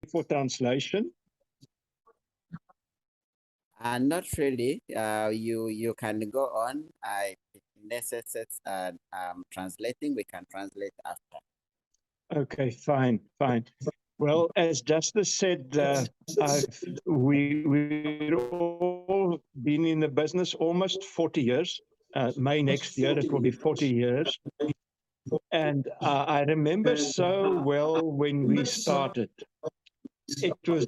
for translation? Not really. You can go on. I necessitates translating. We can translate after. Okay, fine, fine. Well, as Justice said, we've all been in the business almost 40 years. May next year, it will be 40 years. And I remember so well when we started. It was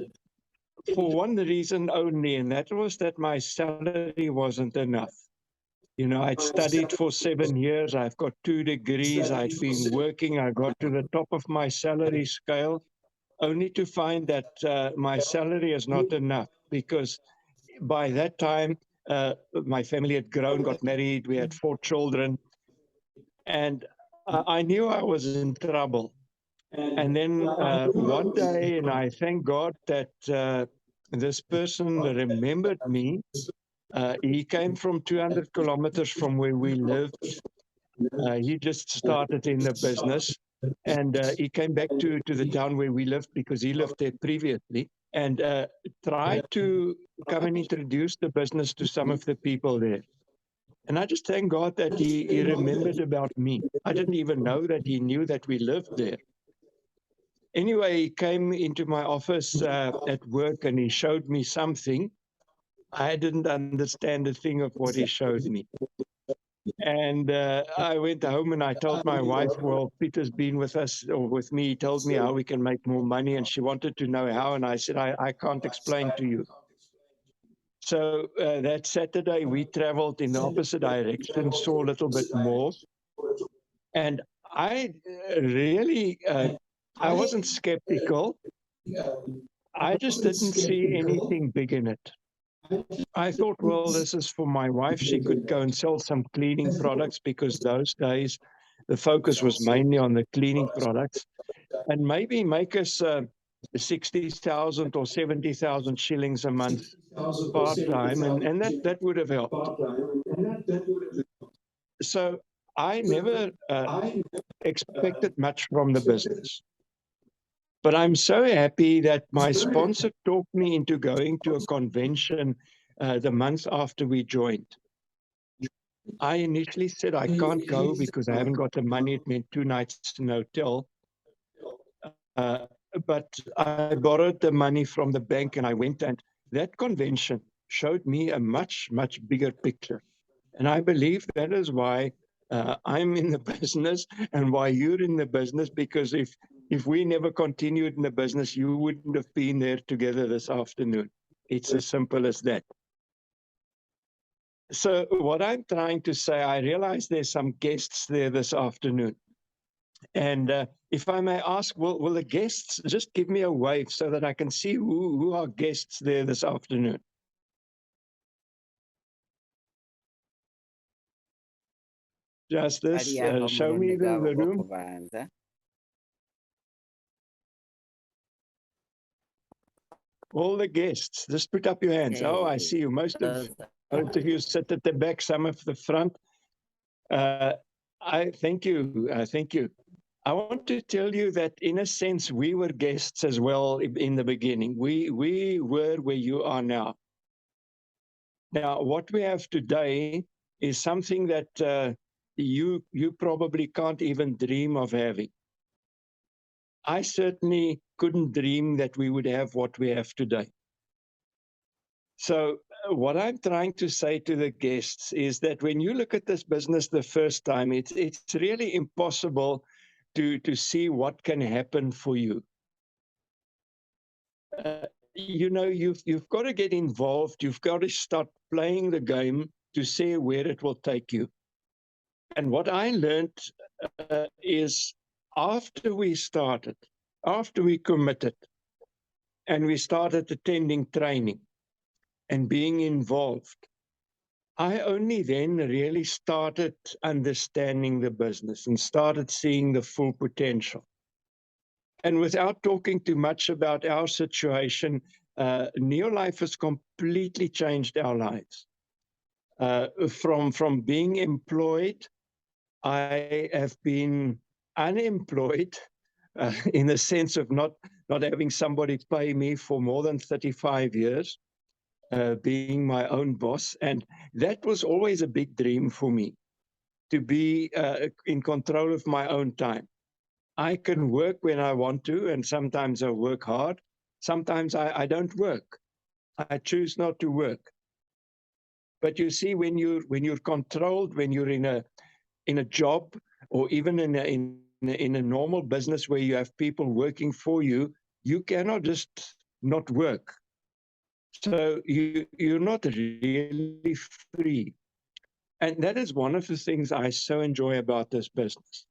for one reason only, and that was that my salary wasn't enough. You know, I'd studied for 7 years. I've got 2 degrees. I'd been working. I got to the top of my salary scale, only to find that my salary is not enough, because by that time, my family had grown, got married. We had 4 children. And I knew I was in trouble. And then one day, and I thank God that this person remembered me. He came from 200 kilometers from where we lived. He just started in the business, and he came back to the town where we lived because he lived there previously, and tried to come and introduce the business to some of the people there. And I just thank God that he remembered about me. I didn't even know that he knew that we lived there. Anyway, he came into my office at work and he showed me something. I didn't understand a thing of what he showed me. And I went home and I told my wife, well, Peter's been with us or with me. He told me how we can make more money. And she wanted to know how. And I said, I can't explain to you. So that Saturday, we traveled in the opposite direction, saw a little bit more. And I really, I wasn't skeptical. I just didn't see anything big in it. I thought, well, this is for my wife. She could go and sell some cleaning products because those days the focus was mainly on the cleaning products, and maybe make us 60,000 or 70,000 shillings a month part-time, and that would have helped. So I never expected much from the business. But I'm so happy that my sponsor talked me into going to a convention the month after we joined. I initially said I can't go because I haven't got the money. It meant 2 nights in a hotel. But I borrowed the money from the bank and I went, and that convention showed me a much, much bigger picture. And I believe that is why I'm in the business and why you're in the business, because if we never continued in the business, you wouldn't have been there together this afternoon. It's as simple as that. So what I'm trying to say, I realize there's some guests there this afternoon. And if I may ask, will the guests just give me a wave so that I can see who are guests there this afternoon? Justice, show me the room. All the guests, just put up your hands. Oh, I see you. Most of you sit at the back, some at the front. I thank you. Thank you. I want to tell you that in a sense, we were guests as well in the beginning. We were where you are now. Now, what we have today is something that you probably can't even dream of having. I certainly couldn't dream that we would have what we have today. So what I'm trying to say to the guests is that when you look at this business the first time, it's really impossible to see what can happen for you. You know, you've got to get involved. You've got to start playing the game to see where it will take you. And what I learned is after we started, after we committed, and we started attending training and being involved, I only then really started understanding the business and started seeing the full potential. And without talking too much about our situation, Neolife has completely changed our lives. From being employed, I have been unemployed in the sense of not not having somebody pay me for more than 35 years, being my own boss. And that was always a big dream for me, to be in control of my own time. I can work when I want to, and sometimes I work hard. Sometimes I don't work. I choose not to work. But you see, when you're controlled, when you're in a job, or even in a normal business where you have people working for you, you cannot just not work. So you're not really free. And that is one of the things I so enjoy about this business.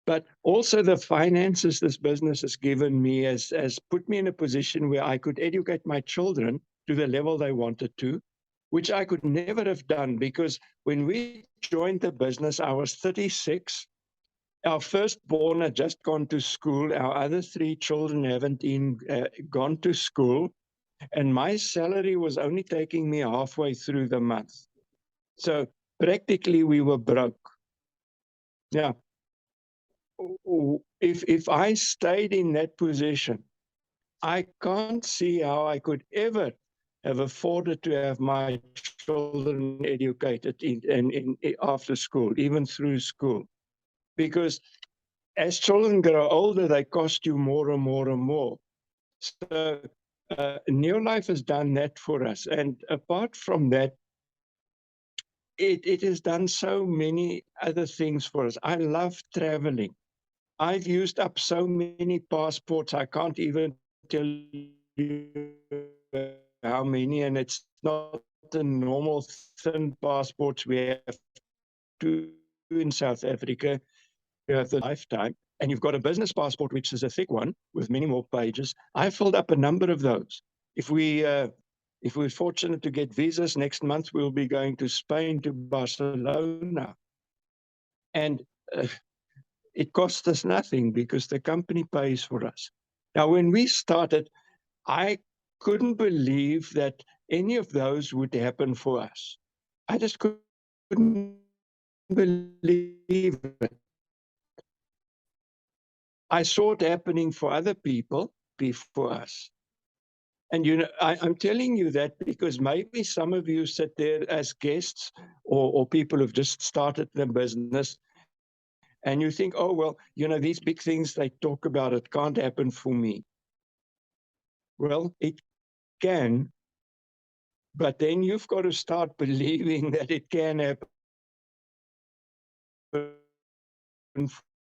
But also the finances this business has given me has put me in a position where I could educate my children to the level they wanted to, which I could never have done, because when we joined the business, I was 36. Our firstborn had just gone to school. Our other three children haven't even gone to school. And my salary was only taking me halfway through the month. So practically we were broke. Yeah. If I stayed in that position, I can't see how I could ever have afforded to have my children educated after school, even through school. Because as children grow older, they cost you more and more and more. So Neolife has done that for us. And apart from that, it has done so many other things for us. I love traveling. I've used up so many passports, I can't even tell you how many, and it's not the normal thin passports we have to in South Africa. You have the lifetime, and you've got a business passport, which is a thick one with many more pages. I filled up a number of those. If we're fortunate to get visas next month, we'll be going to Spain, to Barcelona, and it costs us nothing because the company pays for us. Now, when we started, I couldn't believe that any of those would happen for us. I just couldn't believe it. I saw it happening for other people before us. And I'm telling you that because maybe some of you sit there as guests, or people who've just started their business, and you think, oh, well, these big things they talk about, it can't happen for me. Well, it can, but then you've got to start believing that it can happen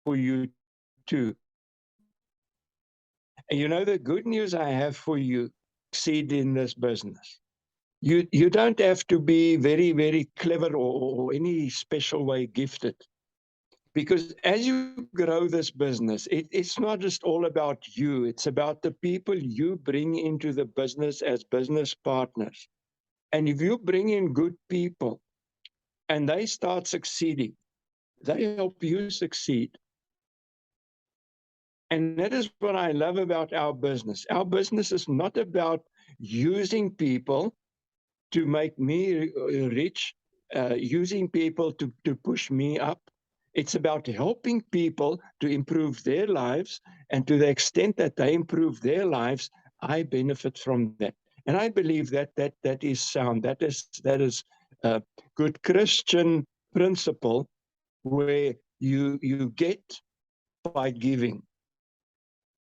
for you too. And the good news I have for you, succeed in this business. You don't have to be very, very clever or any special way gifted. Because as you grow this business, it's not just all about you. It's about the people you bring into the business as business partners. And if you bring in good people and they start succeeding, they help you succeed. And that is what I love about our business. Our business is not about using people to make me rich, using people to push me up. It's about helping people to improve their lives. And to the extent that they improve their lives, I benefit from that. And I believe that is sound. That is a good Christian principle, where you get by giving.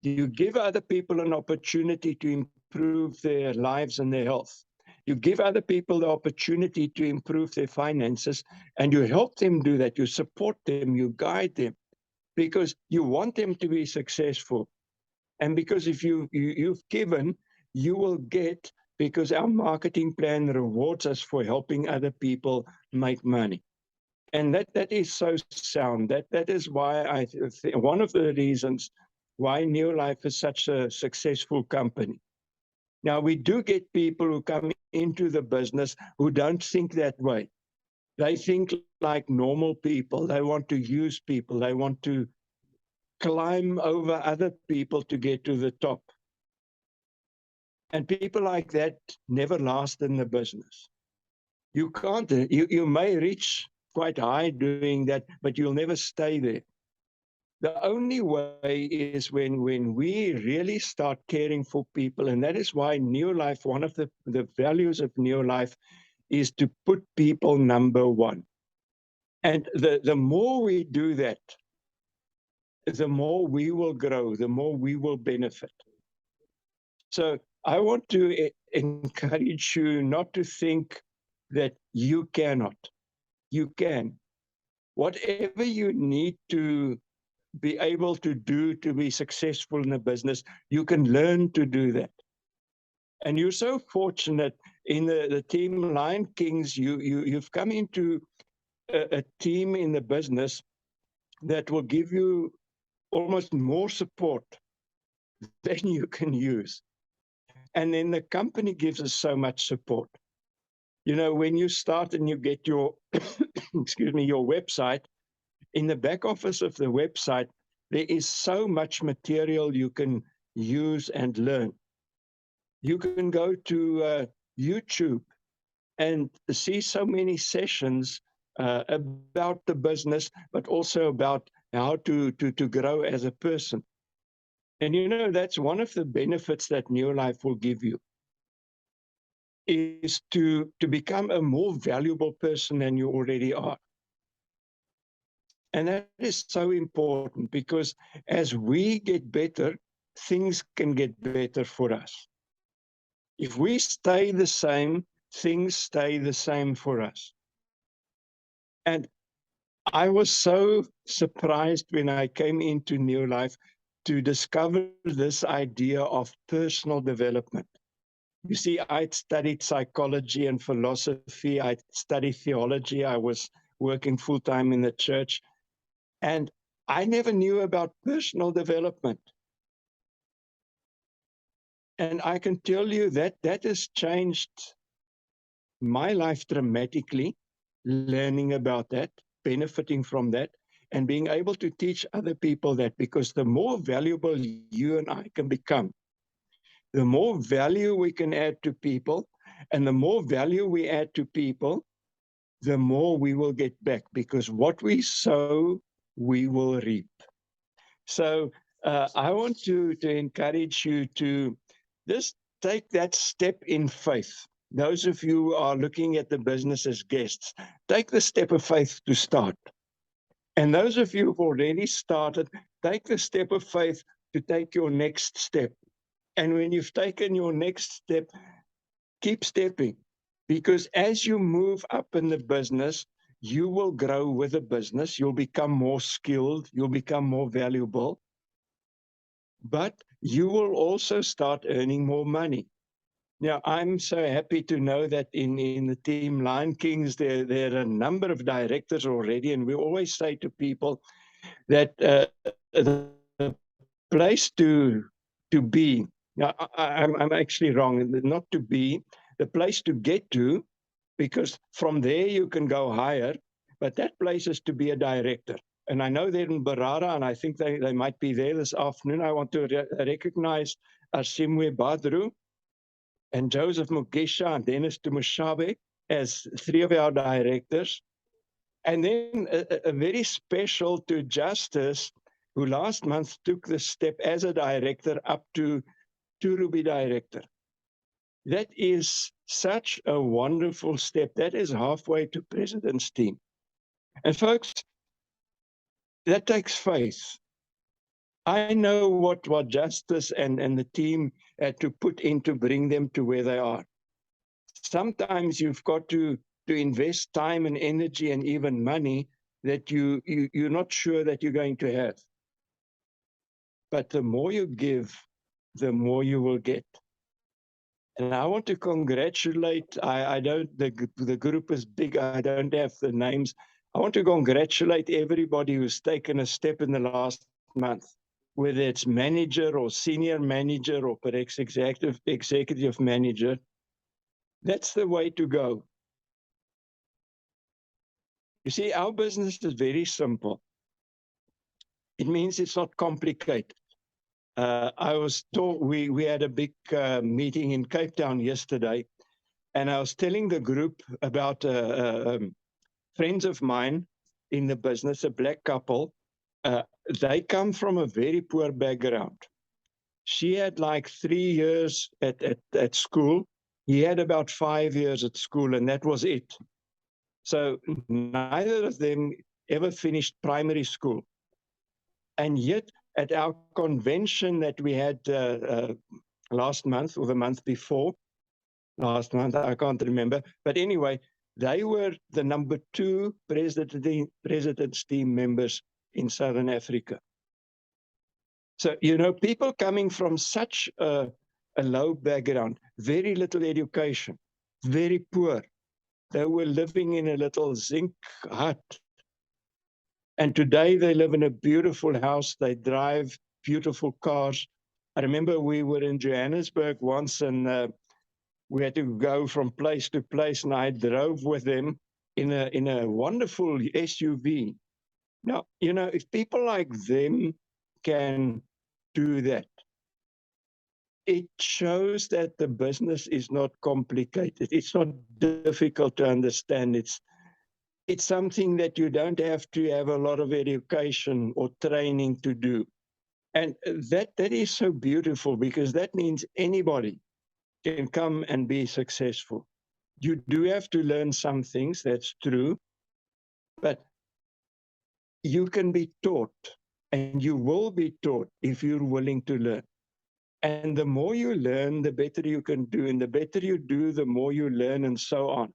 You give other people an opportunity to improve their lives and their health. You give other people the opportunity to improve their finances, and you help them do that. You support them, you guide them, because you want them to be successful. And because if you've given, you will get, because our marketing plan rewards us for helping other people make money. And that is so sound. That is why one of the reasons why Neolife is such a successful company. Now, we do get people who come into the business who don't think that way. They think like normal people. They want to use people. They want to climb over other people to get to the top. And people like that never last in the business. You can't, you may reach quite high doing that, but you'll never stay there. The only way is when we really start caring for people. And that is why Neolife, one of the values of Neolife is to put people number one. And the more we do that, the more we will grow, the more we will benefit. So I want to encourage you not to think that you cannot. You can. Whatever you need to be able to do to be successful in a business, you can learn to do that. And you're so fortunate in the team Lion Kings, you've come into a team in the business that will give you almost more support than you can use. And then the company gives us so much support. You know, when you start and you get your, excuse me, your website, in the back office of the website, there is so much material you can use and learn. You can go to YouTube and see so many sessions about the business, but also about how to grow as a person. And you know, that's one of the benefits that Neolife will give you, is to become a more valuable person than you already are. And that is so important because as we get better, things can get better for us. If we stay the same, things stay the same for us. And I was so surprised when I came into Neolife to discover this idea of personal development. You see, I'd studied psychology and philosophy. I'd studied theology. I was working full-time in the church. And I never knew about personal development. And I can tell you that that has changed my life dramatically, learning about that, benefiting from that, and being able to teach other people that, because the more valuable you and I can become, the more value we can add to people, and the more value we add to people, the more we will get back, because what we sow, we will reap. So I want to encourage you to just take that step in faith. Those of you who are looking at the business as guests, take the step of faith to start. And those of you who've already started, take the step of faith to take your next step. And when you've taken your next step, keep stepping. Because as you move up in the business, you will grow with the business. You'll become more skilled. You'll become more valuable. But you will also start earning more money. Now, I'm so happy to know that in the team Lion Kings, there are a number of directors already, and we always say to people that the place to be, now I'm actually wrong, not to be, the place to get to, because from there you can go higher, but that place is to be a director. And I know they're in Barara, and I think they might be there this afternoon. I want to recognize Asimwe Badru and Joseph Mugisha and Dennis Tumushabe as three of our directors. And then a very special to Justice, who last month took the step as a director up to Ruby director. That is such a wonderful step. That is halfway to president's team. And folks, that takes faith. I know what Justice and the team had to put in to bring them to where they are. Sometimes you've got to invest time and energy and even money that you're not sure that you're going to have. But the more you give, the more you will get. And I want to congratulate, I don't, the group is big, I don't have the names. I want to congratulate everybody who's taken a step in the last month, whether it's manager or senior manager or perhaps executive manager. That's the way to go. You see, our business is very simple. It means it's not complicated. I was told, we had a big meeting in Capetown yesterday, and I was telling the group about friends of mine in the business, a black couple, Uh, they come from a very poor background. She had like 3 years at school. He had about 5 years at school, and that was it. So neither of them ever finished primary school. And yet, at our convention that we had last month or the month before, last month, I can't remember. But anyway, they were the number 2 president's team members in Southern Africa. So, you know, people coming from such a low background, very little education, very poor. They were living in a little zinc hut. And today they live in a beautiful house. They drive beautiful cars. I remember we were in Johannesburg once, and we had to go from place to place, and I drove with them in a wonderful SUV. Now, you know, if people like them can do that, it shows that the business is not complicated. It's not difficult to understand. It's something that you don't have to have a lot of education or training to do. And that is so beautiful, because that means anybody can come and be successful. You do have to learn some things, that's true, but you can be taught, and you will be taught if you're willing to learn. And the more you learn, the better you can do. And the better you do, the more you learn, and so on.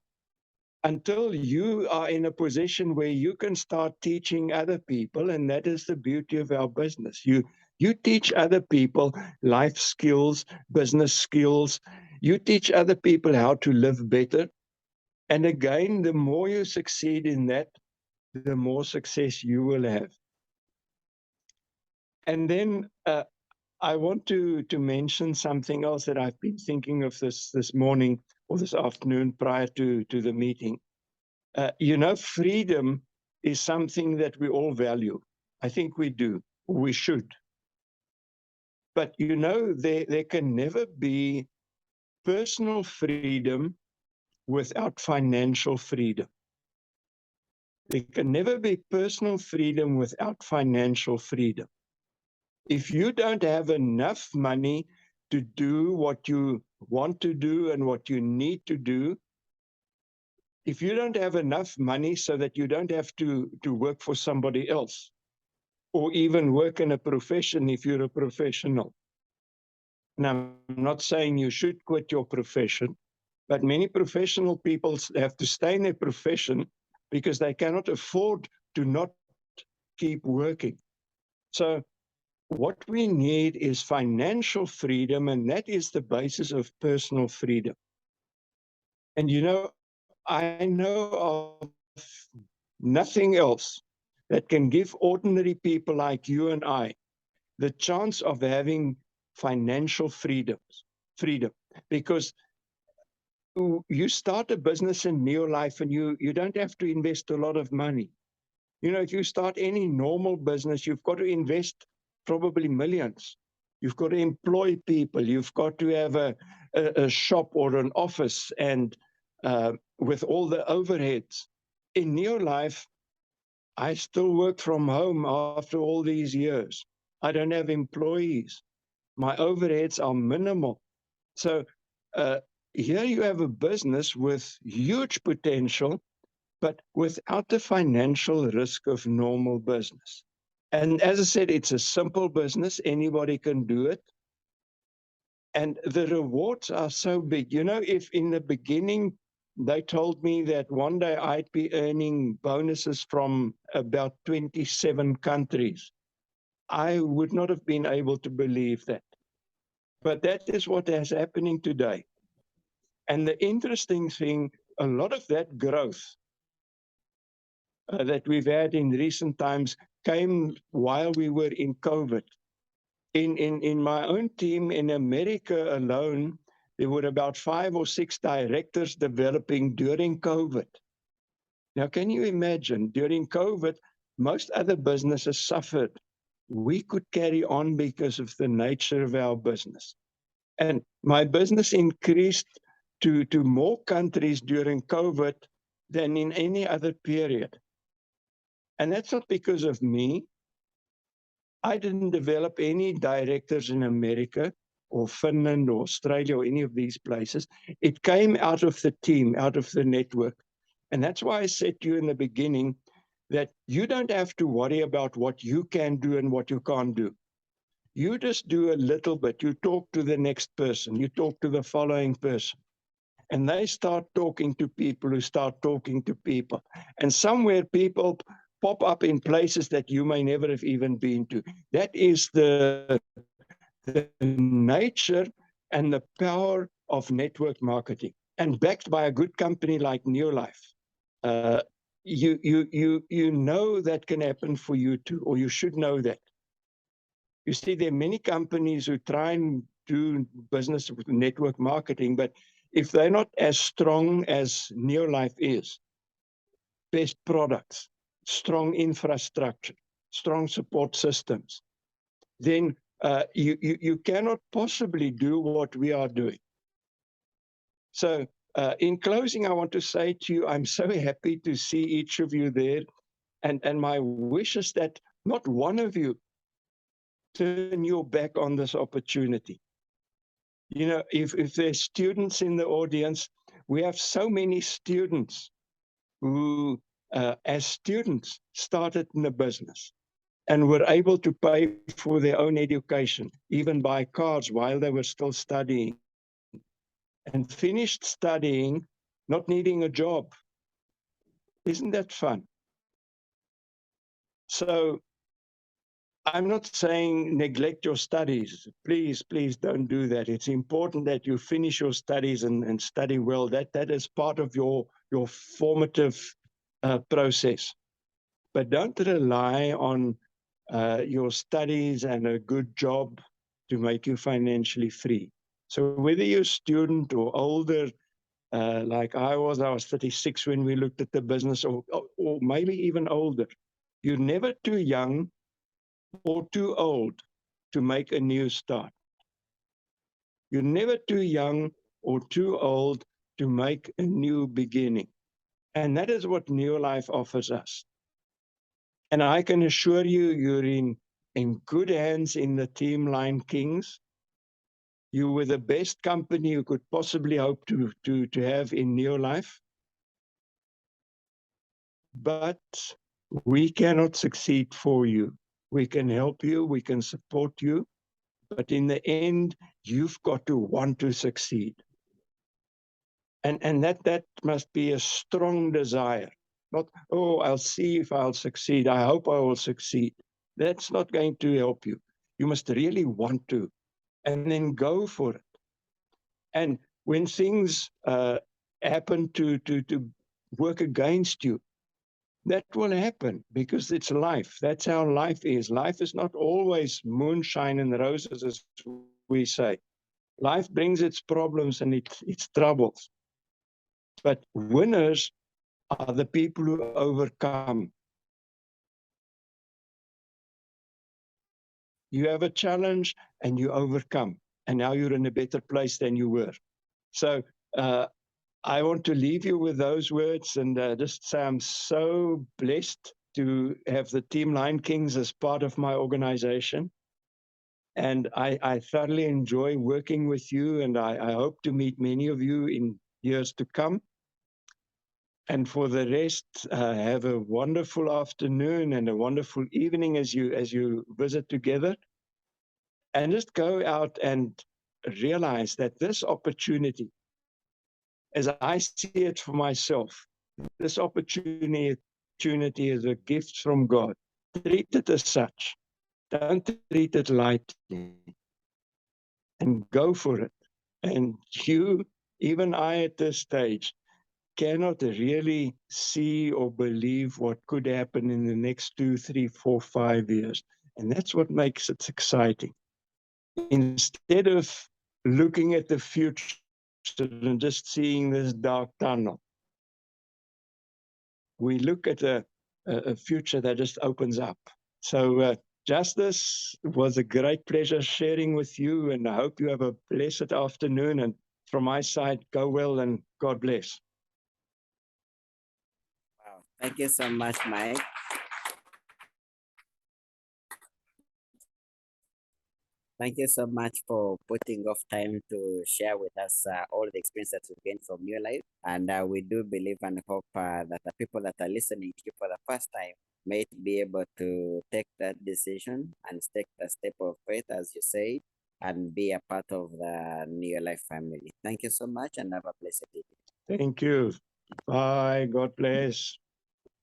Until you are in a position where you can start teaching other people. And that is the beauty of our business. You teach other people life skills, business skills. You teach other people how to live better. And again, the more you succeed in that, the more success you will have. And then I want to mention something else that I've been thinking of this morning or this afternoon prior to the meeting. You know, freedom is something that we all value. I think we do. We should. But, you know, there can never be personal freedom without financial freedom. There can never be personal freedom without financial freedom. If you don't have enough money to do what you want to do and what you need to do, if you don't have enough money so that you don't have to work for somebody else, or even work in a profession if you're a professional. And I'm not saying you should quit your profession, but many professional people have to stay in their profession because they cannot afford to not keep working. So what we need is financial freedom, and that is the basis of personal freedom. And you know, I know of nothing else that can give ordinary people like you and I the chance of having financial freedom, because you start a business in Neolife and you don't have to invest a lot of money. You know, if you start any normal business, you've got to invest probably millions. You've got to employ people. You've got to have a shop or an office, and with all the overheads. In Neolife, I still work from home after all these years. I don't have employees. My overheads are minimal. So here you have a business with huge potential, but without the financial risk of normal business. And as I said, it's a simple business. Anybody can do it. And the rewards are so big. You know, if in the beginning they told me that one day I'd be earning bonuses from about 27 countries, I would not have been able to believe that. But that is what is happening today. And the interesting thing, a lot of that growth that we've had in recent times came while we were in COVID. In my own team in America alone, there were about 5 or 6 directors developing during COVID. Now, can you imagine? During COVID, most other businesses suffered. We could carry on because of the nature of our business. And my business increased to more countries during COVID than in any other period. And that's not because of me. I didn't develop any directors in America or Finland or Australia or any of these places. It came out of the team, out of the network. And that's why I said to you in the beginning that you don't have to worry about what you can do and what you can't do. You just do a little bit. You talk to the next person. You talk to the following person. And they start talking to people who start talking to people. And somewhere people pop up in places that you may never have even been to. That is the nature and the power of network marketing. And backed by a good company like Neolife, uh, you know that can happen for you too, or you should know that. You see, there are many companies who try and do business with network marketing, but if they're not as strong as Neolife is, best products, strong infrastructure, strong support systems, then you cannot possibly do what we are doing. So in closing, I want to say to you, I'm so happy to see each of you there. And my wish is that not one of you turn your back on this opportunity. You know, if there's students in the audience, we have so many students who, as students, started in the business and were able to pay for their own education, even buy cars while they were still studying, and finished studying, not needing a job. Isn't that fun? So I'm not saying neglect your studies. Please, please don't do that. It's important that you finish your studies and study well. That is part of your formative process. But don't rely on your studies and a good job to make you financially free. So whether you're a student or older, like I was 36 when we looked at the business, or maybe even older, you're never too young or too old to make a new start. You're never too young or too old to make a new beginning. And that is what Neolife offers us. And I can assure you, you're in good hands in the Team Line Kings. You were the best company you could possibly hope to have in Neolife. But we cannot succeed for you. We can help you, we can support you, but in the end, you've got to want to succeed. And that must be a strong desire. Not, oh, I'll see if I'll succeed. I hope I will succeed. That's not going to help you. You must really want to, and then go for it. And when things happen to work against you, that will happen because it's life. That's how life is. Life is not always moonshine and roses, as we say. Life brings its problems and its troubles. But winners are the people who overcome. You have a challenge and you overcome. And now you're in a better place than you were. So I want to leave you with those words and just say I'm so blessed to have the Team Line Kings as part of my organization. And I thoroughly enjoy working with you, and I hope to meet many of you in years to come. And for the rest, have a wonderful afternoon and a wonderful evening as you visit together. And just go out and realize that this opportunity, as I see it for myself, this opportunity is a gift from God. Treat it as such. Don't treat it lightly. And go for it. And you, even I at this stage, cannot really see or believe what could happen in the next 2, 3, 4, 5 years. And that's what makes it exciting. Instead of looking at the future and just seeing this dark tunnel, we look at a future that just opens up. So, Justice, it was a great pleasure sharing with you, and I hope you have a blessed afternoon. And from my side, go well and God bless. Wow. Thank you so much, Mike. Thank you so much for putting off time to share with us all the experience that you gained from your life. And we do believe and hope that the people that are listening to you for the first time may be able to take that decision and take the step of faith, as you say, and be a part of the New Life family. Thank you so much and have a blessed day. Thank you. Bye. God bless.